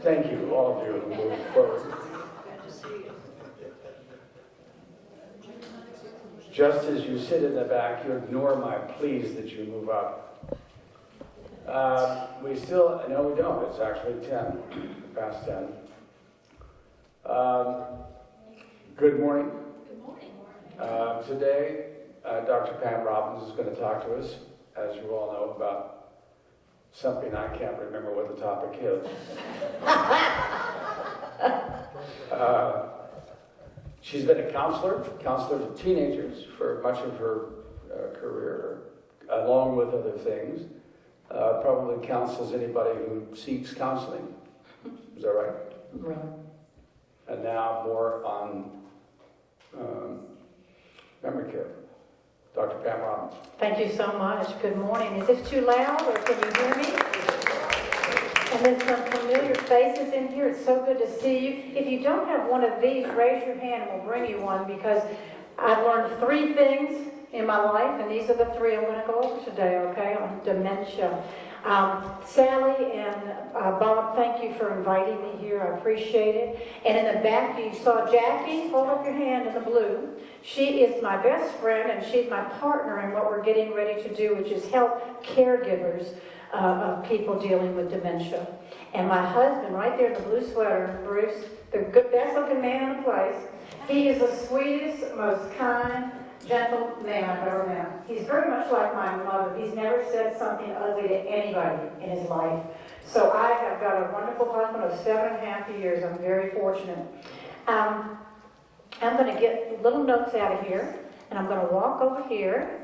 Thank you, all of you who moved forward. Just as you sit in the back, you ignore my pleas that you move up. No, we don't. It's actually 10, past 10. Good morning. Good morning. Today, Dr. Pam Robbins is going to talk to us, as you all know, about something I can't remember what the topic is. She's been a counselor to teenagers for much of her career, along with other things. Probably counsels anybody who seeks counseling. Is that right? Right. And now more on memory care. Dr. Pam Robbins. Thank you so much. Good morning. Is this too loud or can you hear me? And there's some familiar faces in here. It's so good to see you. If you don't have one of these, raise your hand and we'll bring you one, because I've learned 3 things in my life, and these are the 3 I'm going to go over today, okay, on dementia. Sally and Bob, thank you for inviting me here. I appreciate it. And in the back, you saw Jackie. Hold up your hand in the blue. She is my best friend, and she's my partner in what we're getting ready to do, which is help caregivers of people dealing with dementia. And my husband, right there in the blue sweater, Bruce, the best looking man in the place. He is the sweetest, most kind, gentle man I've ever met. He's very much like my mother. He's never said something ugly to anybody in his life. So I have got a wonderful husband of 7.5 years. I'm very fortunate. I'm going to get little notes out of here, and I'm going to walk over here.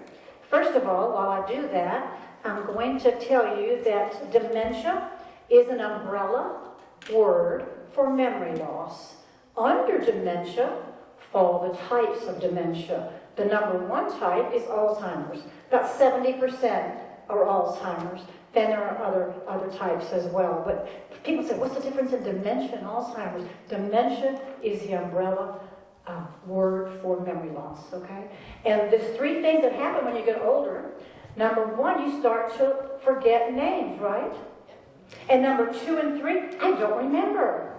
First of all, while I do that, I'm going to tell you that dementia is an umbrella word for memory loss. Under dementia fall the types of dementia. The number 1 type is Alzheimer's. About 70% are Alzheimer's. Then there are other types as well. But people say, what's the difference in dementia and Alzheimer's? Dementia is the umbrella word for memory loss, okay? And there's 3 things that happen when you get older. Number 1, you start to forget names, right? And number 2 and 3, I don't remember.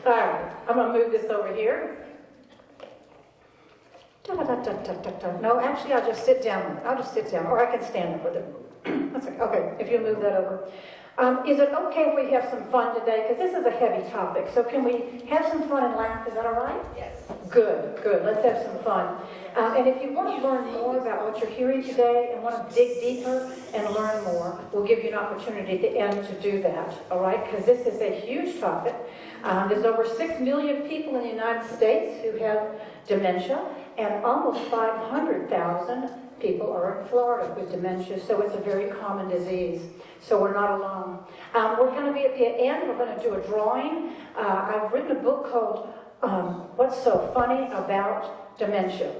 All right, I'm going to move this over here. No, actually, I'll just sit down. Or I can stand up with it. That's okay. Okay, if you move that over. Is it okay if we have some fun today? Because this is a heavy topic. So can we have some fun and laugh? Is that all right? Yes. Good. Let's have some fun. And if you want to learn more about what you're hearing today and want to dig deeper and learn more, we'll give you an opportunity at the end to do that. All right? Because this is a huge topic. There's over 6 million people in the United States who have dementia, and almost 500,000 people are in Florida with dementia, so it's a very common disease. So we're not alone. We're going to be at the end, we're going to do a drawing. I've written a book called What's So Funny About Dementia.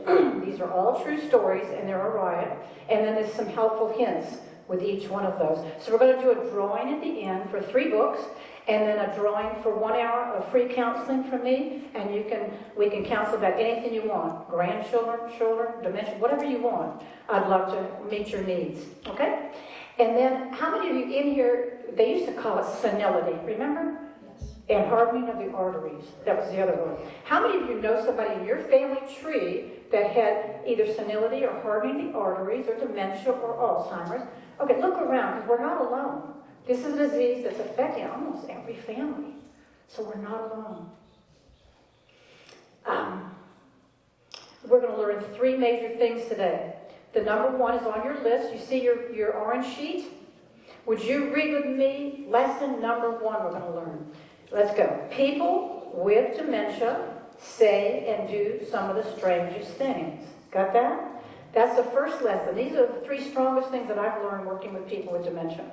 These are all true stories, and they're a riot. And then there's some helpful hints with each one of those. So we're going to do a drawing at the end for 3 books, and then a drawing for 1 hour of free counseling from me, and we can counsel about anything you want. Grandchildren, children, dementia, whatever you want. I'd love to meet your needs. Okay? And then, how many of you in here, they used to call it senility, remember? Yes. And hardening of the arteries. That was the other one. How many of you know somebody in your family tree that had either senility or hardening the arteries or dementia or Alzheimer's? Okay, look around, because we're not alone. This is a disease that's affecting almost every family. So we're not alone. We're going to learn 3 major things today. The number 1 is on your list. You see your orange sheet? Would you read with me lesson number 1 we're going to learn? Let's go. People with dementia say and do some of the strangest things. Got that? That's the first lesson. These are the 3 strongest things that I've learned working with people with dementia.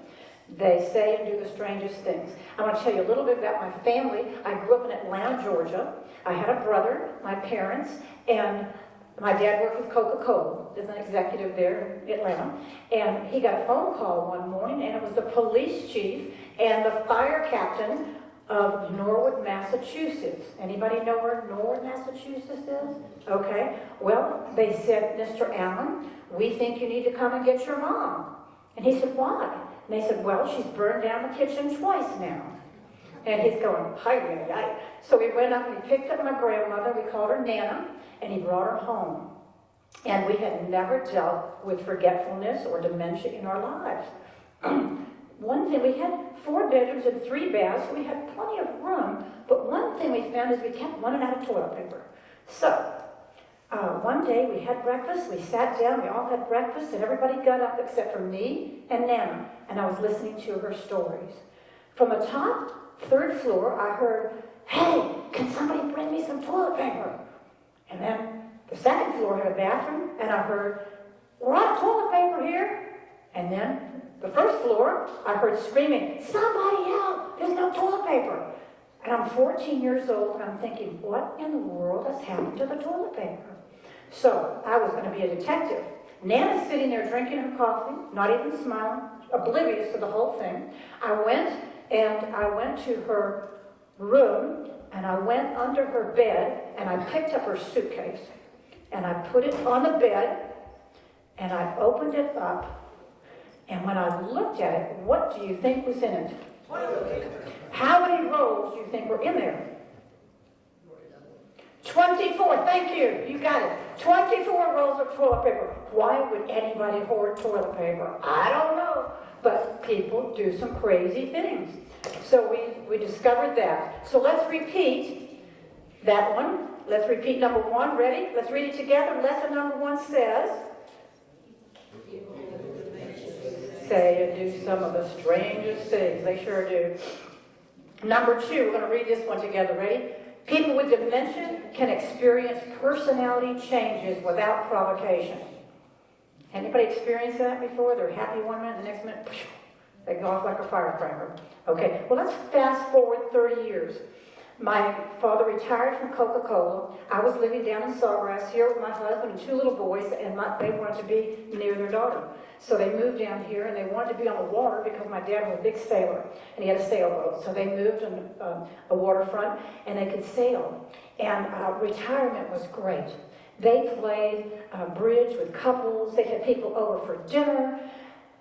They say and do the strangest things. I want to tell you a little bit about my family. I grew up in Atlanta, Georgia. I had a brother, my parents, and my dad worked with Coca-Cola. There's an executive there in Atlanta. And he got a phone call one morning, and it was the police chief and the fire captain of Norwood, Massachusetts. Anybody know where Norwood, Massachusetts is? Okay. Well, they said, Mr. Allen, we think you need to come and get your mom. And he said, why? And they said, well, she's burned down the kitchen twice now. And he's going, hi, hi, hi. So we went up and he picked up my grandmother, we called her Nana, and he brought her home. And we had never dealt with forgetfulness or dementia in our lives. One thing, we had 4 bedrooms and 3 baths, so we had plenty of room. But one thing we found is we kept running out of toilet paper. So, one day we had breakfast, we sat down, we all had breakfast, and everybody got up except for me and Nana. And I was listening to her stories. From the top 3rd floor, I heard, hey, can somebody bring me some toilet paper? And then the 2nd floor had a bathroom, and I heard, we're out of toilet paper here. And then the 1st floor, I heard screaming, somebody help, there's no toilet paper. And I'm 14 years old, and I'm thinking, what in the world has happened to the toilet paper? So I was going to be a detective. Nana's sitting there drinking her coffee, not even smiling, oblivious to the whole thing. I went to her room, and I went under her bed, and I picked up her suitcase, and I put it on the bed, and I opened it up, and when I looked at it, what do you think was in it? How many rolls do you think were in there? 24, thank you, you got it. 24 rolls of toilet paper. Why would anybody hoard toilet paper? I don't know, but people do some crazy things. So we discovered that. So let's repeat that one. Let's repeat number 1. Ready? Let's read it together. Lesson number 1 says, say and do some of the strangest things. They sure do. Number 2, we're going to read this one together. Ready? People with dementia can experience personality changes without provocation. Anybody experienced that before? They're happy one minute, the next minute, they go off like a firecracker. Okay, well, let's fast forward 30 years. My father retired from Coca-Cola. I was living down in Sawgrass here with my husband and 2 little boys, and they wanted to be near their daughter. So they moved down here, and they wanted to be on the water because my dad was a big sailor, and he had a sailboat. So they moved on a waterfront, and they could sail. And retirement was great. They played bridge with couples. They had people over for dinner.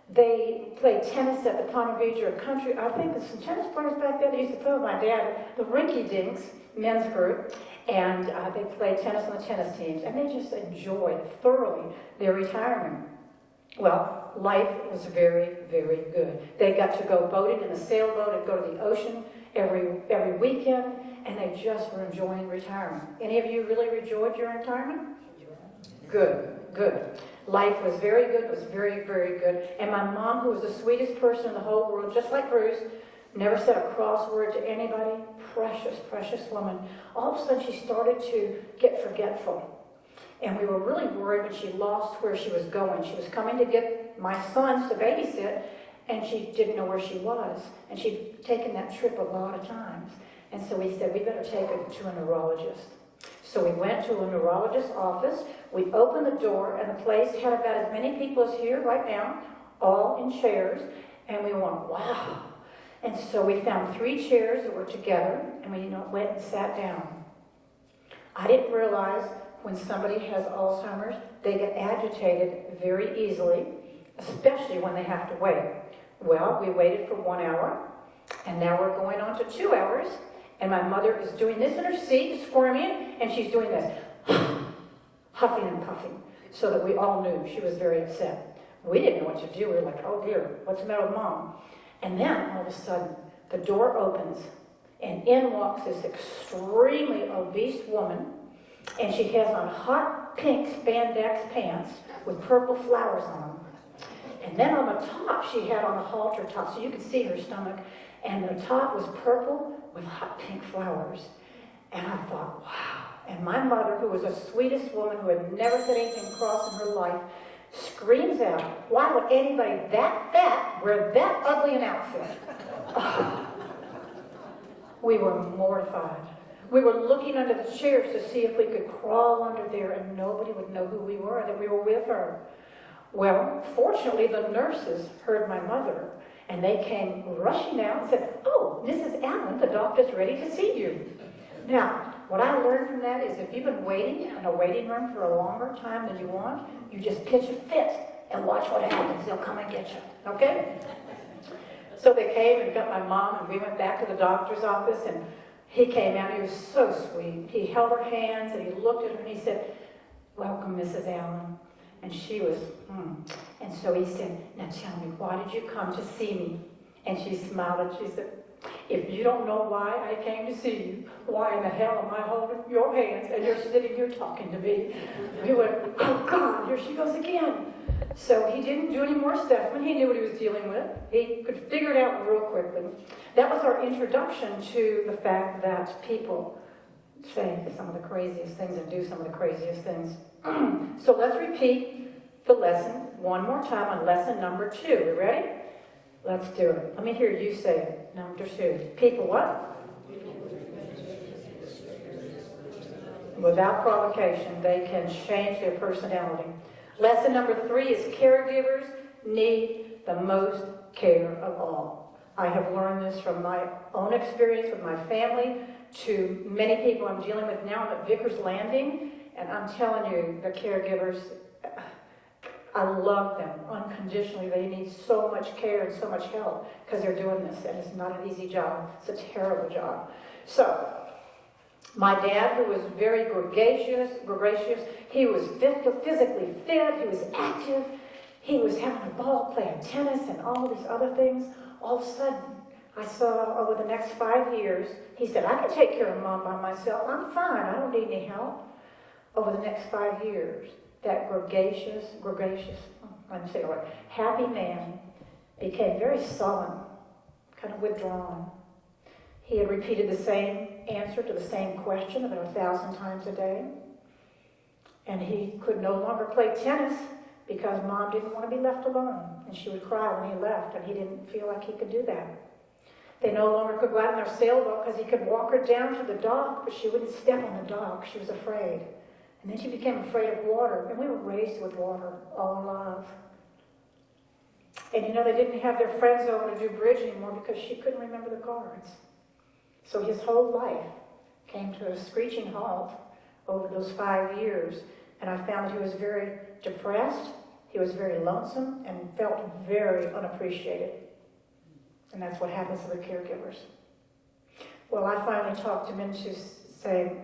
They played tennis at the Palm Beach or country. I think there's some tennis players back then. They used to play with my dad, the Rinky Dinks men's group, and they played tennis on the tennis teams. And they just enjoyed thoroughly their retirement. Well, life was very, very good. They got to go boating in a sailboat and go to the ocean every weekend, and they just were enjoying retirement. Any of you really enjoyed your retirement? Good, good. Life was very good, was very, very good. And my mom, who was the sweetest person in the whole world, just like Bruce, never said a cross word to anybody. Precious, precious woman. All of a sudden, she started to get forgetful. And we were really worried when she lost where she was going. She was coming to get my sons to babysit, and she didn't know where she was. And she'd taken that trip a lot of times. And so we said, we better take her to a neurologist. So we went to a neurologist's office. We opened the door, and the place had about as many people as here right now, all in chairs. And we went, wow. And so we found 3 chairs that were together, and we went and sat down. I didn't realize when somebody has Alzheimer's, they get agitated very easily, especially when they have to wait. Well, we waited for 1 hour, and now we're going on to 2 hours, and my mother is doing this in her seat, squirming, and she's doing this, huffing and puffing, so that we all knew she was very upset. We didn't know what to do. We were like, oh dear, what's the matter with Mom? And then, all of a sudden, the door opens, and in walks this extremely obese woman, and she has on hot pink spandex pants with purple flowers on them. And then on the top, she had on a halter top, so you could see her stomach, and the top was purple with hot pink flowers. And I thought, wow. And my mother, who was the sweetest woman, who had never said anything cross in her life, screams out, why would anybody that fat wear that ugly an outfit? Oh. We were mortified. We were looking under the chairs to see if we could crawl under there, and nobody would know who we were, that we were with her. Well, fortunately, the nurses heard my mother, and they came rushing out and said, oh, Mrs. Allen, the doctor's ready to see you. Now, what I learned from that is if you've been waiting in a waiting room for a longer time than you want, you just pitch a fit and watch what happens. They'll come and get you, okay? So they came and got my mom, and we went back to the doctor's office, and he came out. He was so sweet. He held her hands, and he looked at her, and he said, "Welcome, Mrs. Allen." And she was, And so he said, "Now tell me, why did you come to see me?" And she smiled, and she said, "If you don't know why I came to see you, why in the hell am I holding your hands and you're sitting here talking to me?" We went, "Oh God, here she goes again." So he didn't do any more assessment. He knew what he was dealing with. He could figure it out real quickly. That was our introduction to the fact that people say some of the craziest things and do some of the craziest things. So let's repeat the lesson one more time on lesson number 2. You ready? Let's do it. Let me hear you say it. Number 2. People what? Without provocation, they can change their personality. Lesson number 3 is caregivers need the most care of all. I have learned this from my own experience with my family to many people I'm dealing with now. I'm at Vickers Landing, and I'm telling you, the caregivers, I love them unconditionally. They need so much care and so much help because they're doing this, and it's not an easy job. It's a terrible job. So, my dad, who was very gregarious, he was physically fit, he was active, he was having a ball playing tennis and all these other things. All of a sudden, I saw over the next 5 years, he said, "I can take care of Mom by myself. I'm fine. I don't need any help." Over the next 5 years, that gregarious, I'm saying it right, happy man became very sullen, kind of withdrawn. He had repeated the same answer to the same question about 1,000 times a day. And he could no longer play tennis because Mom didn't want to be left alone. And she would cry when he left, and he didn't feel like he could do that. They no longer could go out in their sailboat because he could walk her down to the dock, but she wouldn't step on the dock. She was afraid. And then she became afraid of water. And we were raised with water all our lives. And they didn't have their friends over to do bridge anymore because she couldn't remember the cards. So his whole life came to a screeching halt over those 5 years. And I found that he was very depressed, he was very lonesome, and felt very unappreciated. And that's what happens to the caregivers. Well, I finally talked him into saying,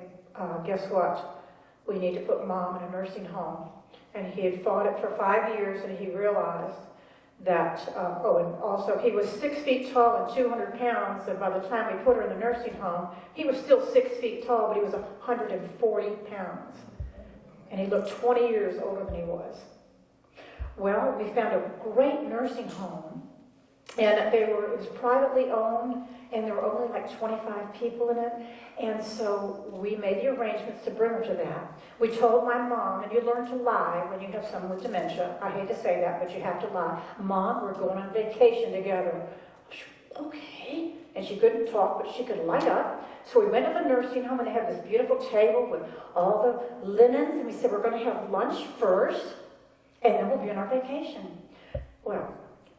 guess what? We need to put Mom in a nursing home. And he had fought it for 5 years, and he realized that, and also he was 6 feet tall and 200 pounds, and by the time we put her in the nursing home, he was still 6 feet tall, but he was 140 pounds. And he looked 20 years older than he was. Well, we found a great nursing home, and it was privately owned, and there were only like 25 people in it. And so we made the arrangements to bring her to that. We told my mom, and you learn to lie when you have someone with dementia. I hate to say that, but you have to lie. "Mom, we're going on vacation together." Okay. And she couldn't talk, but she could light up. So we went to the nursing home, and they had this beautiful table with all the linens. And we said, "We're going to have lunch first, and then we'll be on our vacation." Well,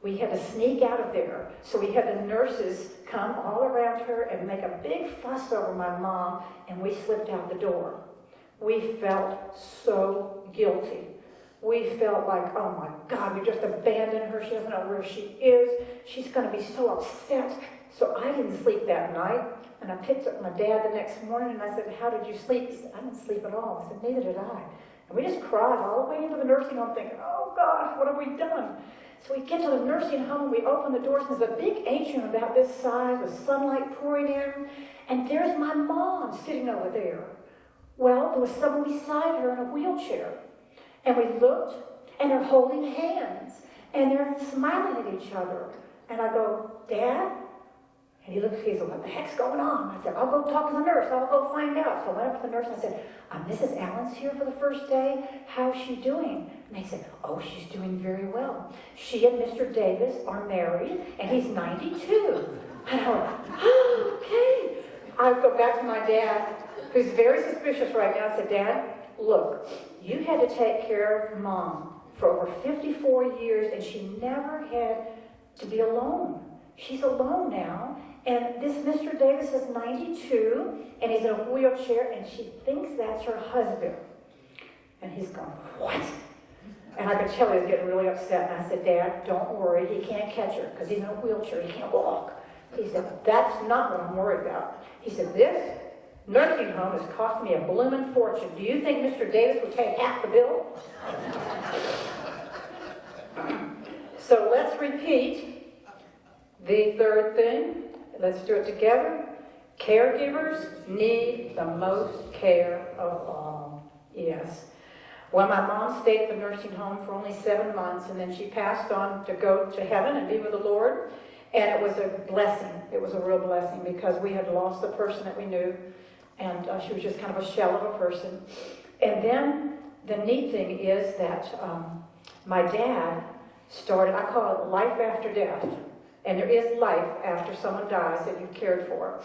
we had to sneak out of there. So we had the nurses come all around her and make a big fuss over my mom, and we slipped out the door. We felt so guilty. We felt like, oh my God, we just abandoned her. She doesn't know where she is. She's going to be so upset. So I didn't sleep that night. And I picked up my dad the next morning, and I said, "How did you sleep?" He said, "I didn't sleep at all." I said, "Neither did I." And we just cried all the way into the nursing home thinking, oh gosh, what have we done? So we get to the nursing home, we open the doors, and there's a big atrium about this size with sunlight pouring in, and there's my mom sitting over there. Well, there was someone beside her in a wheelchair. And we looked, and they're holding hands, and they're smiling at each other. And I go, "Dad?" And he looked at me and said, "What the heck's going on?" I said, "I'll go talk to the nurse. I'll go find out." So I went up to the nurse and I said, "Mrs. Allen's here for the first day. How's she doing?" And they said, "Oh, she's doing very well. She and Mr. Davis are married, and he's 92. And I went, "Oh, okay." I go back to my dad, who's very suspicious right now. I said, "Dad, look, you had to take care of Mom for over 54 years, and she never had to be alone. She's alone now. And this Mr. Davis is 92, and he's in a wheelchair, and she thinks that's her husband." And he's going, "What?" And I could tell he was getting really upset. And I said, Dad, don't worry. He can't catch her because he's in a wheelchair. He can't walk. He said, that's not what I'm worried about. He said, this nursing home has cost me a blooming fortune. Do you think Mr. Davis would take half the bill? So let's repeat the third thing. Let's do it together. Caregivers need the most care of all. Yes. Well, my mom stayed at the nursing home for only 7 months, and then she passed on to go to heaven and be with the Lord. And it was a blessing. It was a real blessing because we had lost the person that we knew, and she was just kind of a shell of a person. And then the neat thing is that my dad started, I call it life after death. And there is life after someone dies that you've cared for.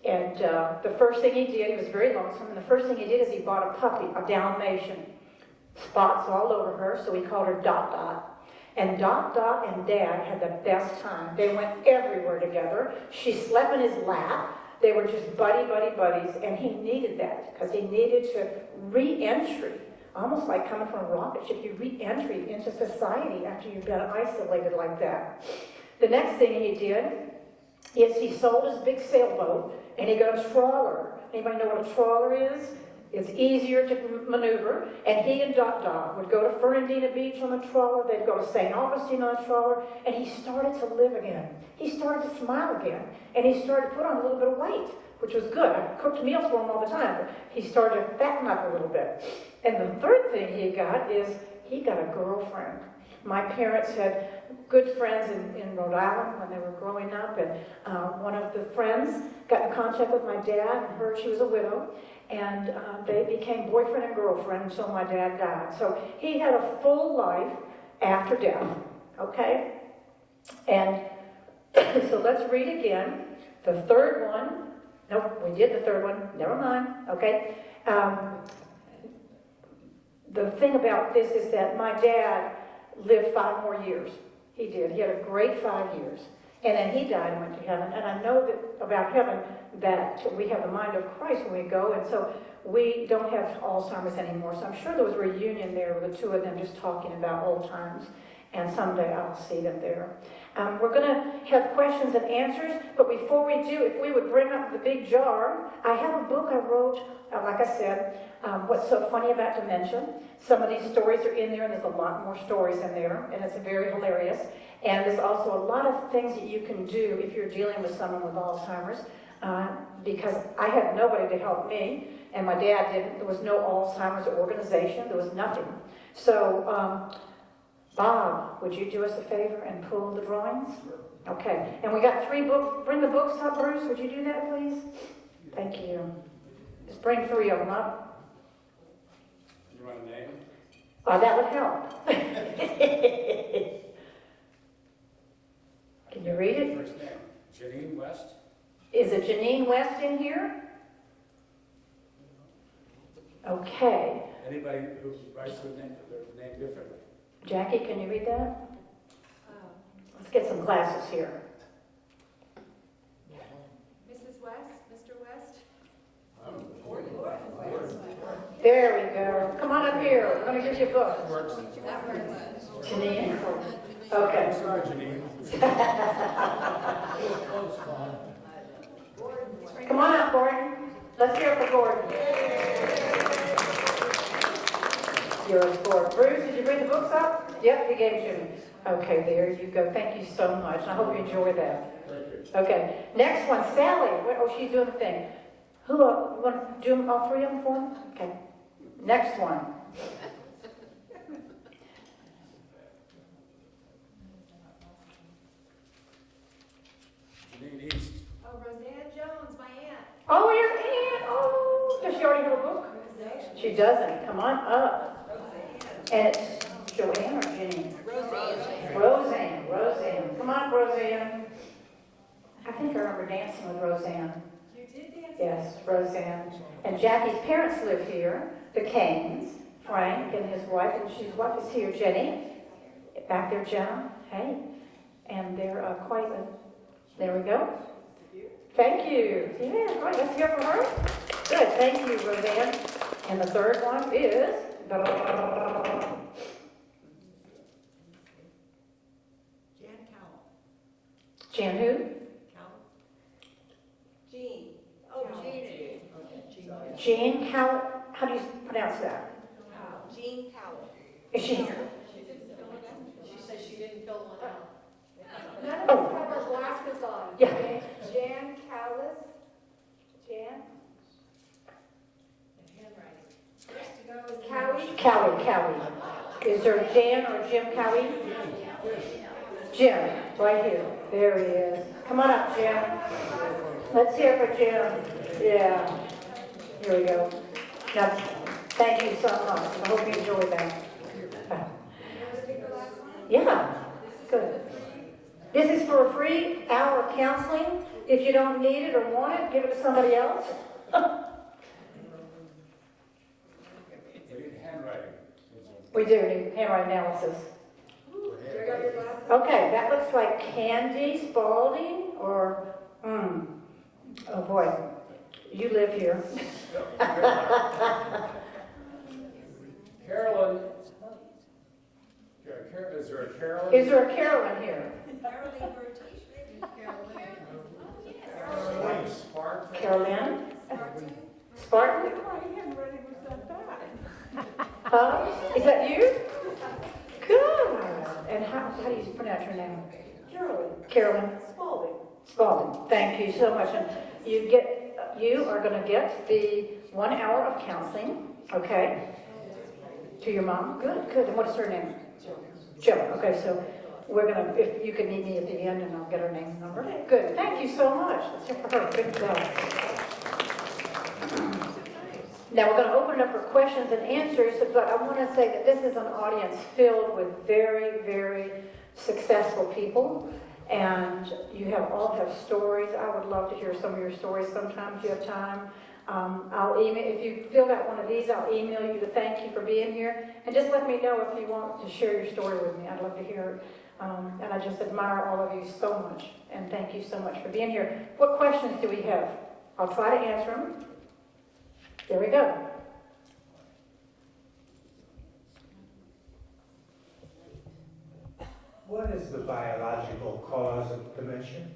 And the first thing he did, he was very lonesome, and the first thing he did is he bought a puppy, a Dalmatian. Spots all over her, so we called her Dot Dot. And Dot Dot and Dad had the best time. They went everywhere together. She slept in his lap. They were just buddies, and he needed that because he needed to re-entry, almost like coming from a rocket ship. You re-entry into society after you've been isolated like that. The next thing he did is he sold his big sailboat, and he got a trawler. Anybody know what a trawler is? It's easier to maneuver, and he and Dot Dot would go to Fernandina Beach on the trawler. They'd go to St. Augustine on the trawler, and he started to live again. He started to smile again, and he started to put on a little bit of weight, which was good. I cooked meals for him all the time, but he started to fatten up a little bit. And the third thing he got is he got a girlfriend. My parents had good friends in Rhode Island when they were growing up, and one of the friends got in contact with my dad and heard she was a widow, and they became boyfriend and girlfriend until my dad died. So he had a full life after death, okay? And so let's read again. The third one, nope, we did the third one, never mind, okay? The thing about this is that my dad lived 5 more years. He did. He had a great 5 years. And then he died and went to heaven. And I know that about heaven that we have the mind of Christ when we go. And so we don't have Alzheimer's anymore. So I'm sure there was a reunion there with the two of them just talking about old times. And someday I'll see them there. We're going to have questions and answers. But before we do, if we would bring up the big jar, I have a book I wrote, like I said, What's So Funny About Dementia. Some of these stories are in there, and there's a lot more stories in there, and it's very hilarious. And there's also a lot of things that you can do if you're dealing with someone with Alzheimer's, because I had nobody to help me, and my dad didn't. There was no Alzheimer's organization. There was nothing. So, Bob, would you do us a favor and pull the drawings? Okay. And we got 3 books. Bring the books up, Bruce. Would you do that, please? Thank you. Just bring 3 of them up. You want a name? That would help. Can you read it? First name, Janine West. Is it Janine West in here? Okay. Anybody who writes their name differently? Jackie, can you read that? Let's get some glasses here. Mrs. West, Mr. West? There we go. Come on up here. We're going to give you a book. That works. Janine. Okay. Sorry, Janine. Come on up, Gordon. Let's hear it for Gordon. Yours, Gordon. Bruce, did you bring the books up? Yep, he gave it to me. Okay, there you go. Thank you so much. I hope you enjoy that. Okay, next one, Sally. Oh, she's doing the thing. Who, you want to do all 3 of them for me? Okay. Next one. Janine East. Oh, Roseanne Jones, my aunt. Oh, your aunt. Oh, does she already have a book? She doesn't. Come on up. And it's Joanne or Jenny? Roseanne. Come on, Roseanne. I think I remember dancing with Roseanne. You did dance? Yes, Roseanne. And Jackie's parents live here, the Canes, Frank and his wife, and his wife is here, Jenny. Back there, Jenna. Hey. And they're there we go. Thank you. Yeah, right, let's hear from her. Good, thank you, Roseanne. And the third one is Jan who? Jean. Oh, Jean. Jean, how do you pronounce that? Jean Cowell. Is she here? She said she didn't fill one out. None of us have our glasses on. Yeah. Okay? Jan Callis. Jan? Cowie? Cowie. Is there Jan or Jim Cowie? Jim, right here. There he is. Come on up, Jim. Let's hear for Jim. Yeah. Here we go. Now, thank you so much. I hope you enjoyed that. Yeah, good. This is for a free hour of counseling. If you don't need it or want it, give it to somebody else. We need handwriting. We do need handwriting analysis. Okay, that looks like Candy Spalding or, oh boy, you live here. Carolyn. Is there a Carolyn? Is there a Carolyn here? Carolyn Spartan? Carolyn? Spartan? Is that you? Good. And how do you pronounce your name? Carolyn. Spalding. Thank you so much. And you are going to get the 1 hour of counseling, okay? To your mom. Good. And what is her name? Jill. Okay, so we're going to, if you can meet me at the end and I'll get her name and number. Good. Thank you so much. Let's hear for her. Good job. Now we're going to open it up for questions and answers, but I want to say that this is an audience filled with very, very successful people, and you all have stories. I would love to hear some of your stories sometime if you have time. I'll email, if you filled out one of these, I'll email you to thank you for being here, and just let me know if you want to share your story with me. I'd love to hear it. And I just admire all of you so much, and thank you so much for being here. What questions do we have? I'll try to answer them. There we go. What is the biological cause of dementia?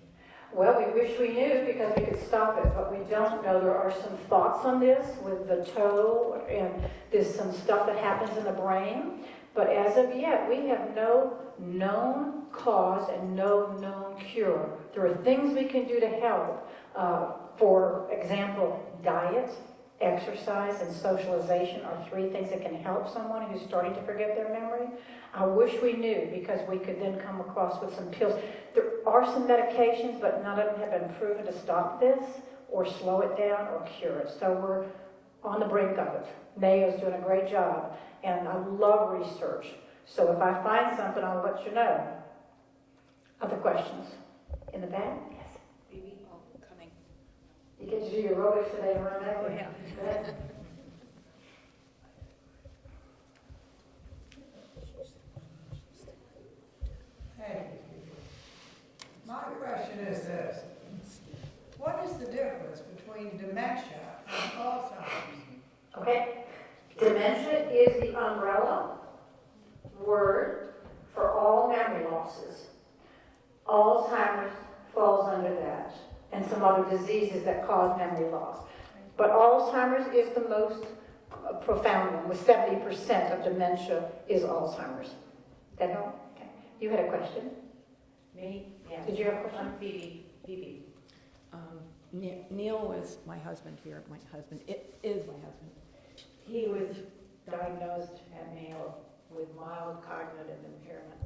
Well, we wish we knew because we could stop it, but we don't know. There are some thoughts on this with the toe, and there's some stuff that happens in the brain. But as of yet, we have no known cause and no known cure. There are things we can do to help. For example, diet, exercise, and socialization are 3 things that can help someone who's starting to forget their memory. I wish we knew because we could then come across with some pills. There are some medications, but none of them have been proven to stop this or slow it down or cure it. So we're on the brink of it. Mayo's doing a great job, and I love research. So if I find something, I'll let you know. Other questions? In the back? Yes. Phoebe, coming. You get to do your aerobics today and run back? Oh, yeah. Good. Hey, my question is this. What is the difference between dementia and Alzheimer's? Okay. Dementia is the umbrella word for all memory losses. Alzheimer's falls under that, and some other diseases that cause memory loss. But Alzheimer's is the most profound one, with 70% of dementia is Alzheimer's. That help? Okay. You had a question? Me? Yeah. Did you have a question? I'm Phoebe. Neil was my husband here. It is my husband. He was diagnosed at Mayo with mild cognitive impairment,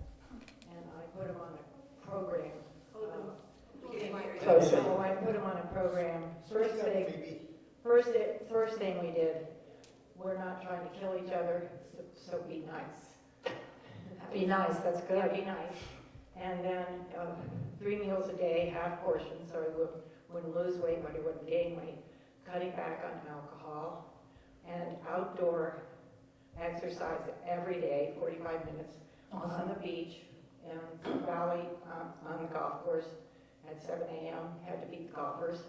and I put him on a program. So I put him on a program. First thing we did, we're not trying to kill each other, so be nice. Be nice, that's good. Yeah, be nice. And then 3 meals a day, half portions, so he wouldn't lose weight, but he wouldn't gain weight. Cutting back on alcohol and outdoor exercise every day, 45 minutes, on the beach, in the valley, on the golf course at 7 a.m. Had to beat the golfers.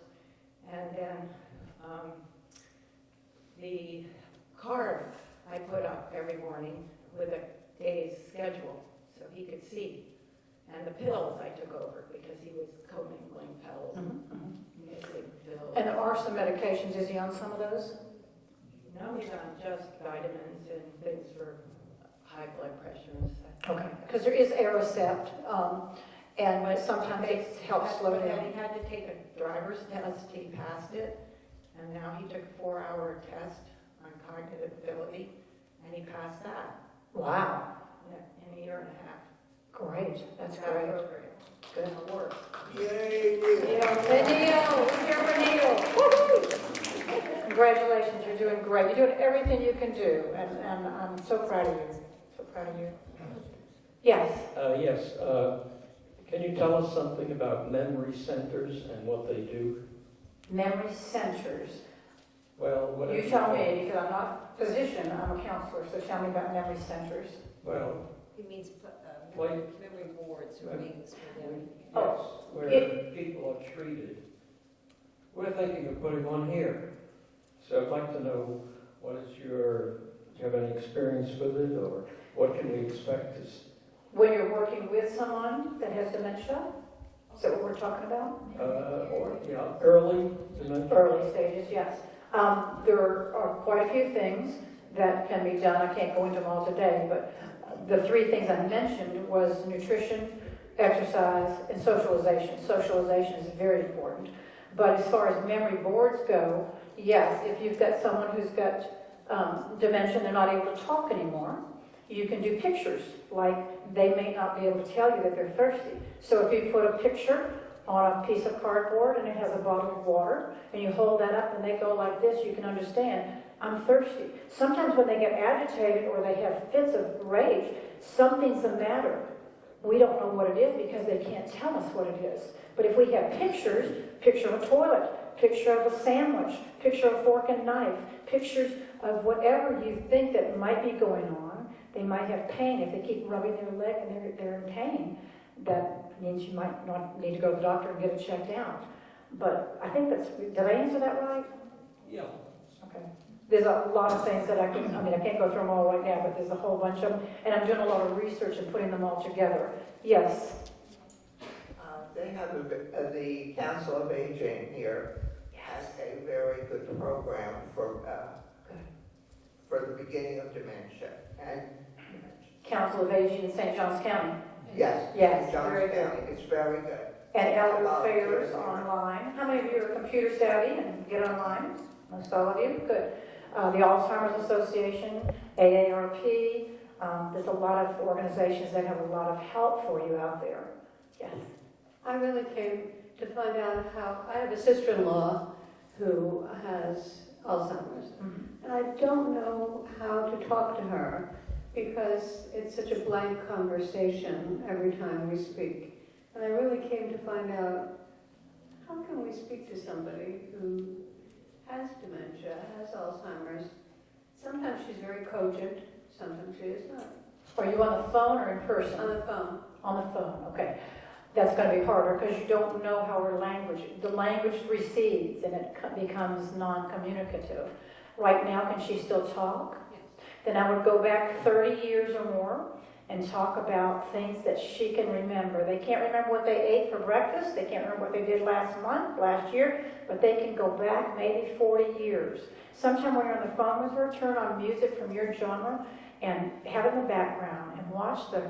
And then the card I put up every morning with a day's schedule so he could see. And the pills I took over because he was commingling pills, missing pills. And there are some medications. Is he on some of those? No, he's on just vitamins and things for high blood pressure and stuff. Okay. Because there is Aricept, and sometimes it helps slow But down. then he had to take a driver's test, he passed it, and now he took a 4-hour test on cognitive ability, and he passed that Wow. in a year and a half. Great. That's That great. program. Good. It'll work. Yay, Hey, Neil, let's hear for Neil. Woo-hoo! Congratulations, you're doing great. You're doing everything you can do, and I'm so proud of you. So proud of you. Yes. Yes. Can you tell us something about memory centers and what they do? Memory centers. Well, what You tell me, because I'm not a physician, I'm a counselor, so tell me about memory centers. Well, He means like, memory boards or meetings for them. yes, where people are treated. We're thinking of putting one here. So I'd like to know, do you have any experience with it, or what can we expect? When you're working with someone that has dementia, is that what we're talking about? Early dementia? Early stages, yes. There are quite a few things that can be done. I can't go into them all today, but the 3 things I mentioned was nutrition, exercise, and socialization. Socialization is very important. But as far as memory boards go, yes, if you've got someone who's got dementia and they're not able to talk anymore, you can do pictures. Like, they may not be able to tell you that they're thirsty. So if you put a picture on a piece of cardboard and it has a bottle of water, and you hold that up and they go like this, you can understand, I'm thirsty. Sometimes when they get agitated or they have fits of rage, something's the matter. We don't know what it is because they can't tell us what it is. But if we have pictures, picture of a toilet, picture of a sandwich, picture of a fork and knife, pictures of whatever you think that might be going on. They might have pain. If they keep rubbing their leg and they're in pain, that means you might not need to go to the doctor and get it checked out. But I think did I answer that right? Yeah. Okay. There's a lot of things that I can't go through them all right now, but there's a whole bunch of them, and I'm doing a lot of research and putting them all together. Yes. They have the Council of Aging here has a very good program for the beginning of dementia and Council of Aging in St. Johns County. yes, Yes, John's very good. County. It's very good. And Elder Affairs online. How many of you are computer savvy and get online? Most all of you? Good. The Alzheimer's Association, AARP. There's a lot of organizations that have a lot of help for you out there. Yes. I really came to find out how, I have a sister-in-law who has Alzheimer's, and I don't know how to talk to her because it's such a blank conversation every time we speak. And I really came to find out, how can we speak to somebody who has dementia, has Alzheimer's? Sometimes she's very cogent, sometimes she is not. Are you on the phone or in person? On the phone. On the phone, okay. That's going to be harder because you don't know how the language recedes and it becomes non-communicative. Right now, can she still talk? Yes. Then I would go back 30 years or more and talk about things that she can remember. They can't remember what they ate for breakfast. They can't remember what they did last month, last year, but they can go back maybe 40 years. Sometime when you're on the phone with her, turn on music from your genre and have it in the background and watch the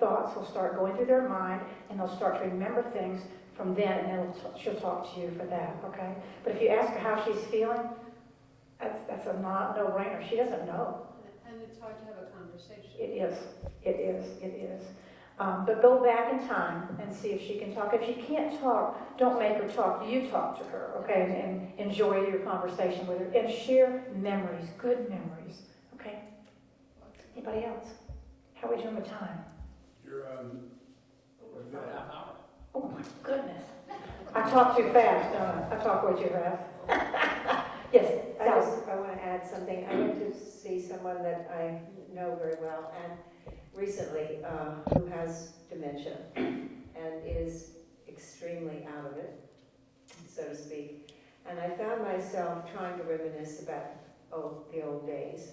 thoughts will start going through their mind and they'll start to remember things from then and then she'll talk to you for that, okay? But if you ask her how she's feeling, that's a no-brainer. She doesn't know. And it's hard to have a conversation. It is. But go back in time and see if she can talk. If she can't talk, don't make her talk. You talk to her, okay? And enjoy your conversation with her. And share memories, good memories, okay? Anybody else? How are we doing with time? You're, we've got a half hour. Oh my goodness. I talk too fast, don't I? I talk way too fast. Yes, I want to add something. I went to see someone that I know very well and recently who has dementia and is extremely out of it, so to speak. And I found myself trying to reminisce about the old days.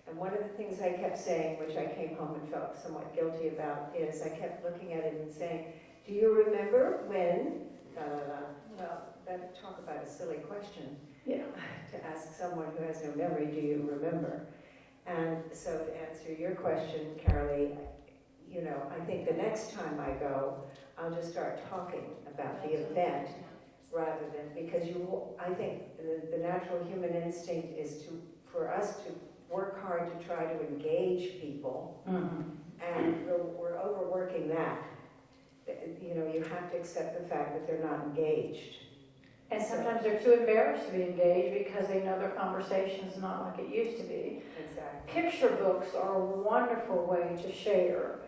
And one of the things I kept saying, which I came home and felt somewhat guilty about, is I kept looking at it and saying, do you remember when, da, da, da. Well, talk about a silly question. Yeah. To ask someone who has no memory, do you remember? And so to answer your question, Carolee, you know, I think the next time I go, I'll just start talking about the event rather than, because I think the natural human instinct is for us to work hard to try to engage people, and we're overworking that. You know, you have to accept the fact that they're not engaged. And sometimes they're too embarrassed to be engaged because they know their conversation's not like it used to be. Exactly. Picture books are a wonderful way to share.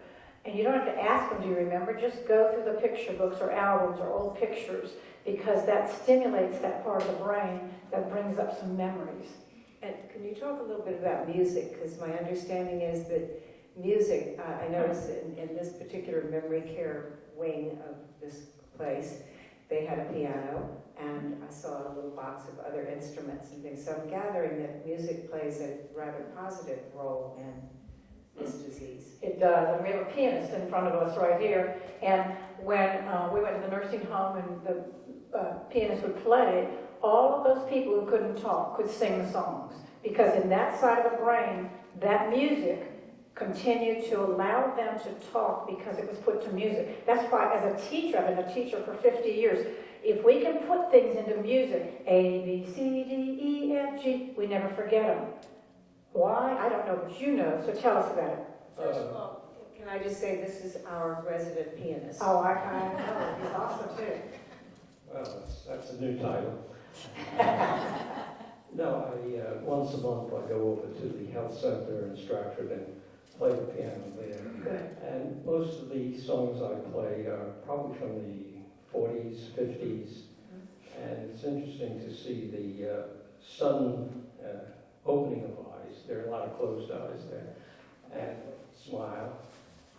And you don't have to ask them, do you remember? Just go through the picture books or albums or old pictures, because that stimulates that part of the brain that brings up some memories. And can you talk a little bit about music? Because my understanding is that music, I noticed in this particular memory care wing of this place, they had a piano, and I saw a little box of other instruments and things. So I'm gathering that music plays a rather positive role in this disease. It does, and we have a pianist in front of us right here. And when we went to the nursing home and the pianist would play, all of those people who couldn't talk could sing the songs. Because in that side of the brain, that music continued to allow them to talk because it was put to music. That's why, as a teacher, I've been a teacher for 50 years, if we can put things into music, A, B, C, D, E, F, G, we never forget them. Why? I don't know, but you know, so tell us about it. First of all, can I just say this is our resident pianist? Oh, I know. He's awesome, too. Well, that's a new title. No, once a month I go over to the health center in Stratford and play the piano there. Good. And most of the songs I play are probably from the 40s, 50s. And it's interesting to see the sudden opening of eyes. There are a lot of closed eyes there. And smile.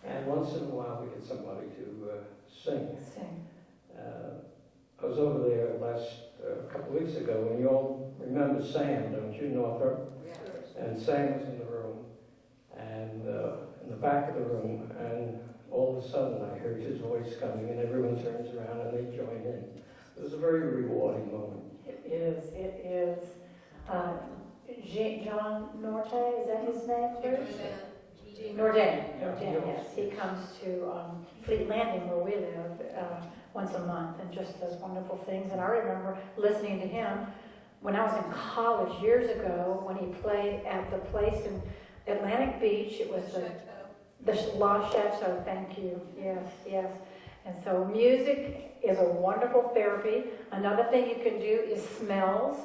And once in a while we get somebody to sing. I was over there a couple of weeks ago, and you all remember Sam, don't you, Northrop? Yes. And Sam was in the room, and in the back of the room, and all of a sudden I heard his voice coming, and everyone turns around and they join in. It was a very rewarding moment. It is. John Norte, is that his name first? Norden, yes. He comes to Fleet Landing, where we live, once a month and just does wonderful things. And I remember listening to him when I was in college years ago when he played at the place in Atlantic Beach. It was the La Chateau, thank you. Yes. And so music is a wonderful therapy. Another thing you can do is smells.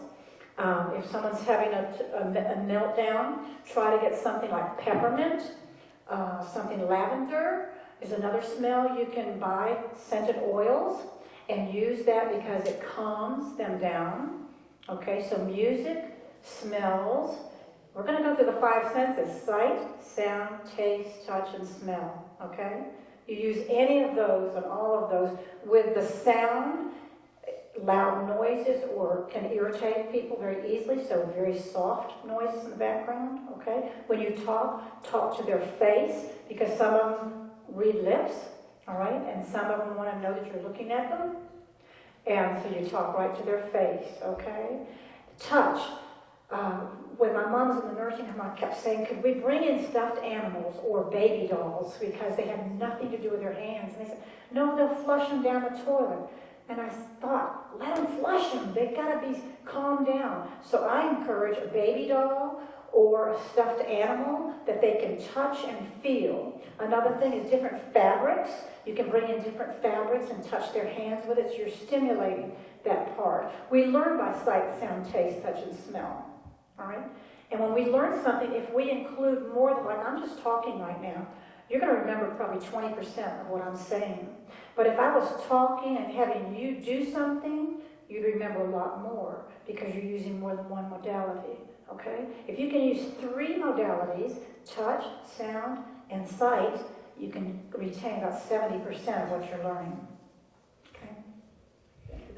If someone's having a meltdown, try to get something like peppermint, something lavender is another smell. You can buy scented oils and use that because it calms them down. Okay, so music, smells. We're going to go through the 5 senses: sight, sound, taste, touch, and smell. Okay? You use any of those and all of those with the sound. Loud noises can irritate people very easily, so very soft noises in the background, okay? When you talk to their face, because some of them read lips, all right? And some of them want to know that you're looking at them. And so you talk right to their face, okay? Touch. When my mom was in the nursing home, I kept saying, could we bring in stuffed animals or baby dolls because they have nothing to do with their hands? And they said, no, they'll flush them down the toilet. And I thought, let them flush them. They've got to be calmed down. So I encourage a baby doll or a stuffed animal that they can touch and feel. Another thing is different fabrics. You can bring in different fabrics and touch their hands with it, so you're stimulating that part. We learn by sight, sound, taste, touch, and smell. All right? And when we learn something, if we include more than, like I'm just talking right now, you're going to remember probably 20% of what I'm saying. But if I was talking and having you do something, you'd remember a lot more because you're using more than one modality, okay? If you can use 3 modalities, touch, sound, and sight, you can retain about 70% of what you're learning, okay?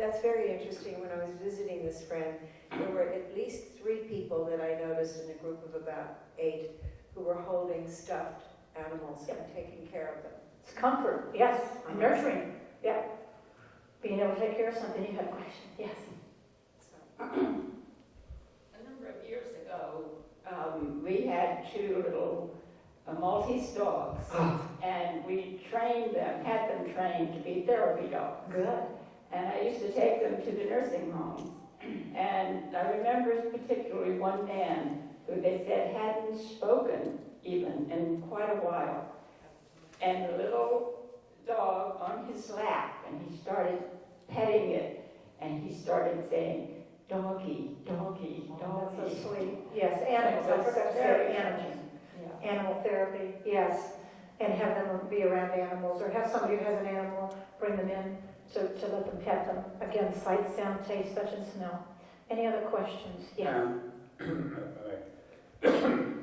that's very interesting. When I was visiting this friend, there were at least 3 people that I noticed in a group of about 8 who were holding stuffed animals and taking care of them. It's comfort, yes, and nurturing, yeah. Being able to take care of something, you have a question, yes. So, A number of years ago, we had 2 little Maltese dogs, and we trained them, had them trained to be therapy dogs. Good. And I used to take them to the nursing homes. And I remember particularly one man who they said hadn't spoken even in quite a while. And the little dog on his lap, and he started petting it, and he started saying, doggy, doggy, doggy. That's so sweet. Yes, animals, I forgot to say animals. Yeah. Animal therapy, yes. And have them be around animals, or have somebody who has an animal, bring them in to let them pet them. Again, sight, sound, taste, touch, and smell. Any other questions? Yeah.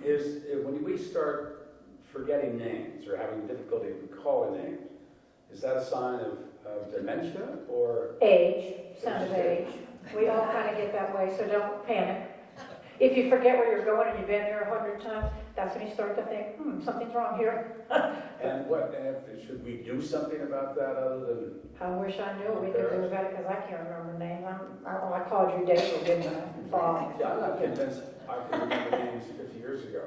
Is when we start forgetting names or having difficulty recalling names, is that a sign of dementia or Age, sign of age. We all kind of get that way, so don't panic. If you forget where you're going and you've been there 100 times, that's when you start to think, something's wrong here. And should we do something about that other than? I wish I knew we could do about it, because I can't remember names. I called you David, didn't I? Bob. Yeah, I'm not convinced I can remember names 50 years ago.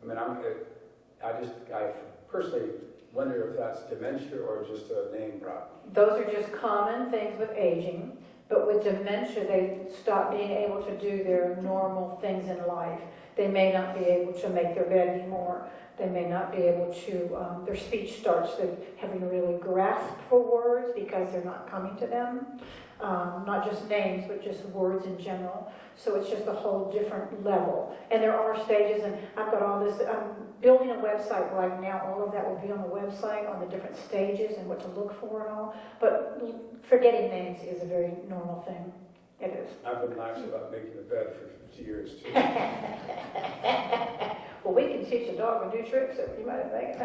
I mean, I personally wonder if that's dementia or just a name problem. Those are just common things with aging, but with dementia, they stop being able to do their normal things in life. They may not be able to make their bed anymore. They may not be able to, their speech starts having to really grasp for words because they're not coming to them. Not just names, but just words in general. So it's just a whole different level. And there are stages, and I've got all this, I'm building a website right now. All of that will be on the website, on the different stages and what to look for and all. But forgetting names is a very normal thing. It is. I've been lax about making the bed for 50 years, too. Well, we can teach a dog to do tricks, so you might have think.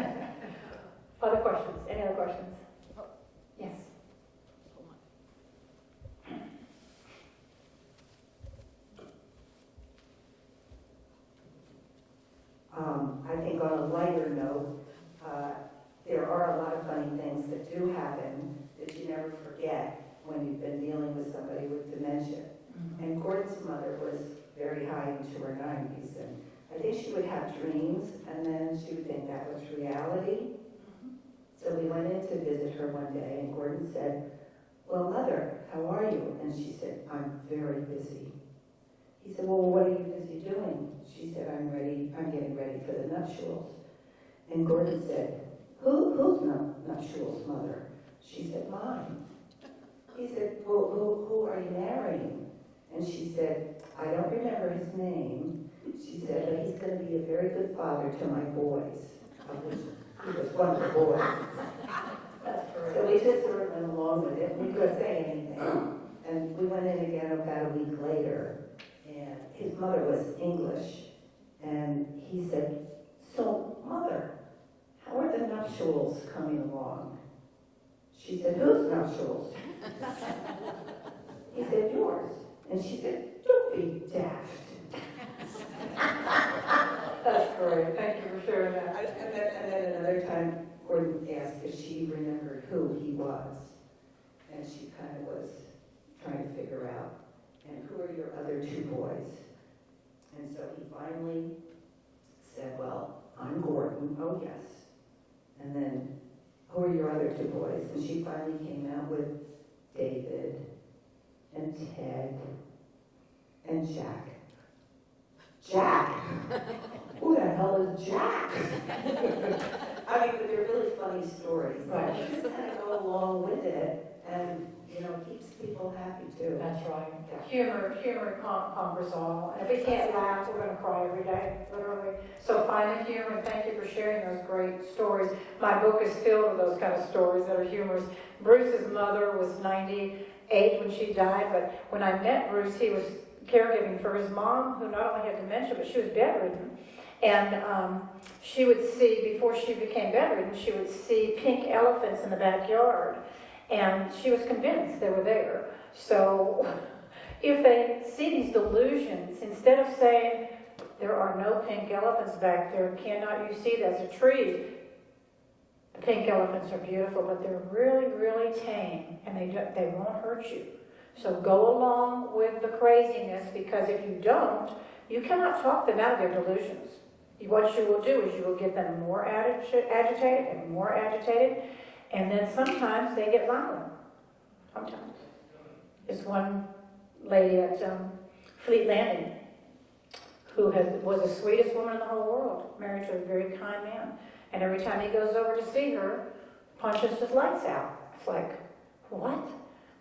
Other questions? Any other questions? Yes. I think on a lighter note, there are a lot of funny things that do happen that you never forget when you've been dealing with somebody with dementia. And Gordon's mother was very high into her 90s, and I think she would have dreams, and then she would think that was reality. So we went in to visit her one day, and Gordon said, "Well, Mother, how are you?" And she said, "I'm very busy." He said, "Well, what are you busy doing?" She said, I'm getting ready for the nuptials." And Gordon said, Whose nuptials, Mother?" She said, "Mine." He said, "Well, who are you marrying?" And she said, "I don't remember his name." She said, "But he's going to be a very good father to my boys," of which he was one of the boys. So we just sort of went along with it. We couldn't say anything. And we went in again about a week later, and his mother was English. And he said, "So, Mother, how are the nuptials coming along?" She said, "Whose nuptials?" He said, "Yours." And she said, "Don't be daft." That's great. Thank you for sharing that. And then another time, Gordon asked if she remembered who he was. And she kind of was trying to figure out, "And who are your other 2 boys?" And so he finally said, "Well, I'm Gordon." "Oh, yes." And then, "Who are your other 2 boys?" And she finally came out with David and Ted and Jack. Jack? Who the hell is Jack? I mean, but they're really funny stories. Right. You just kind of go along with it, and, it keeps people happy, too. That's right. Yeah. Humor conquers all. And if we can't laugh, we're going to cry every day, literally. So find the humor, and thank you for sharing those great stories. My book is filled with those kind of stories that are humorous. Bruce's mother was 98 when she died, but when I met Bruce, he was caregiving for his mom, who not only had dementia, but she was bedridden. And she would see, before she became bedridden, she would see pink elephants in the backyard. And she was convinced they were there. So if they see these delusions, instead of saying, there are no pink elephants back there, cannot you see that's a tree? The pink elephants are beautiful, but they're really, really tame, and they won't hurt you. So go along with the craziness, because if you don't, you cannot talk them out of their delusions. What you will do is you will get them more agitated and more agitated, and then sometimes they get violent. Sometimes. There's one lady at Fleet Landing who was the sweetest woman in the whole world, married to a very kind man. And every time he goes over to see her, punches his lights out. It's like, what?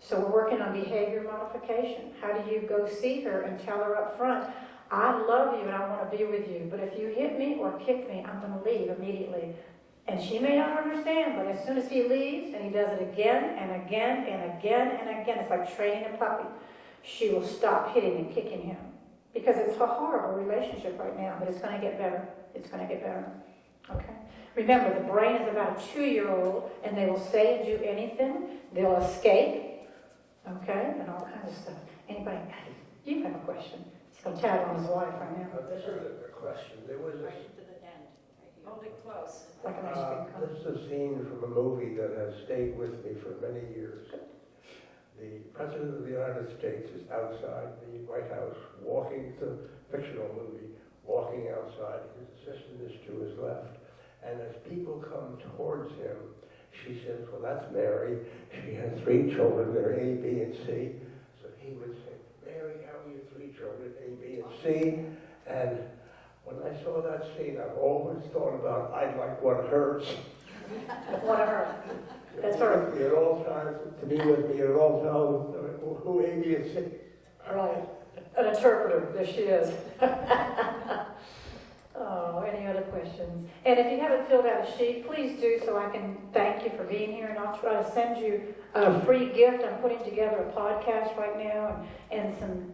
So we're working on behavior modification. How do you go see her and tell her up front, I love you and I want to be with you, but if you hit me or kick me, I'm going to leave immediately. And she may not understand, but as soon as he leaves and he does it again and again and again and again, it's like training a puppy, she will stop hitting and kicking him. Because it's a horrible relationship right now, but it's going to get better. It's going to get better. Okay? Remember, the brain is about a 2-year-old, and they will say and do anything. They'll escape. Okay? And all kinds of stuff. Anybody? You have a question. He's going to tag on his wife right now. This is a question. There was a, Right to the end. Hold it close. Like an ice cream cone. this is a scene from a movie that has stayed with me for many years. The President of the United States is outside the White House, walking, it's a fictional movie, walking outside. His assistant is to his left. And as people come towards him, she says, well, that's Mary. She has 3 children. They're A, B, and C. So he would say, Mary, how are your 3 children, A, B, and C? And when I saw that scene, I've always thought about, I'd like one of hers. One of her. That's her. At all times, to be with me at all times, who A, B, and C. Right. An interpreter. There she is. Oh, any other questions? And if you haven't filled out a sheet, please do, so I can thank you for being here, and I'll try to send you a free gift. I'm putting together a podcast right now and some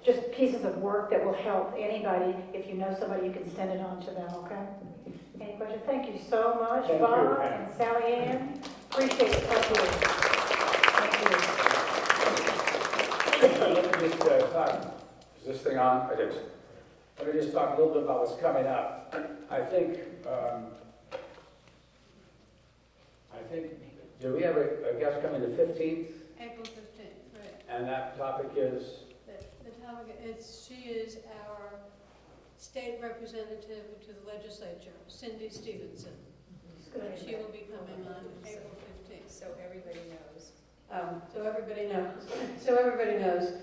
just pieces of work that will help anybody. If you know somebody, you can send it on to them, okay? Any questions? Thank you so much, Thank Bob you, Pam. and Sally Ann. Appreciate it. Thank you. Let me just talk. Is this thing on? It is. Let me just talk a little bit about what's coming up. I think, do we have a guest coming the 15th? April 15th, right. And that topic is? The topic is, she is our state representative to the legislature, Cindy Stevenson. And she will be coming on April 15th. So everybody knows. So everybody knows.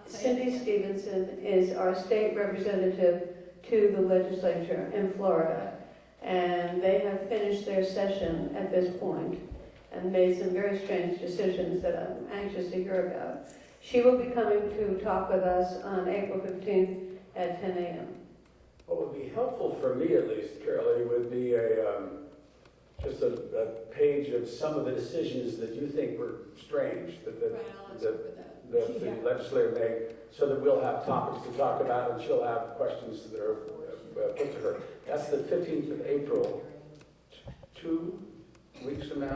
Cindy Stevenson is our state representative to the legislature in Florida. And they have finished their session at this point and made some very strange decisions that I'm anxious to hear about. She will be coming to talk with us on April 15th at 10 a.m. What would be helpful for me, at least, Carolee, would be just a page of some of the decisions that you think were strange that the legislator made, so that we'll have topics to talk about and she'll have questions that are put to her. That's the 15th of April, 2 weeks from now.